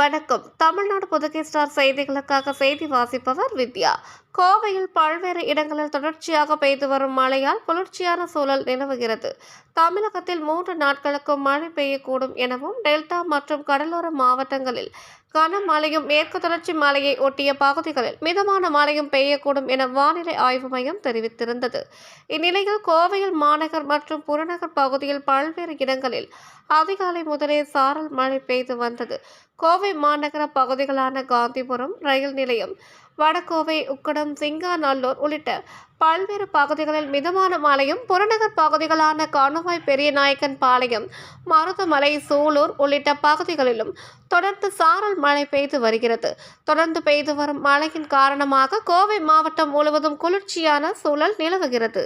வணக்கம். தமிழ்நாடு புதுகை ஸ்டார் செய்திகளுக்காக செய்தி வாசிப்பவர் வித்யா. கோவையில் பல்வேறு இடங்களில் தொடர்ச்சியாக பெய்து வரும் மழையால் குளிர்ச்சியான சூழல் நிலவுகிறது. தமிழகத்தில் 3 நாட்களுக்கு மழை பெய்யக்கூடும் எனவும், டெல்டா மற்றும் கடலோர மாவட்டங்களில் கனமழையும், மேற்கு தொடர்ச்சி மலையை ஒட்டிய பகுதிகளில் மிதமான மழையும் பெய்யக்கூடும் என வானிலை ஆய்வு மையம் தெரிவித்திருந்தது. இந்நிலையில் கோவையில் மாநகர் மற்றும் புறநகர் பகுதியில் பல்வேறு இடங்களில் அதிகாலை முதலே சாரல் மழை பெய்து வந்தது. கோவை மாநகர பகுதிகளான காந்திபுரம் ரயில் நிலையம், வடகோவை, உக்கடம், சிங்காநல்லூர் உள்ளிட்ட பல்வேறு பகுதிகளில் மிதமான மழையும், புறநகர் பகுதிகளான காணுவாய், பெரியநாயக்கன் பாளையம், மருதமலை, சூலூர் உள்ளிட்ட பகுதிகளிலும் தொடர்ந்து சாரல் மழை பெய்து வருகிறது. தொடர்ந்து பெய்து வரும் மழையின் காரணமாக கோவை மாவட்டம் முழுவதும் குளிர்ச்சியான சூழல் நிலவுகிறது.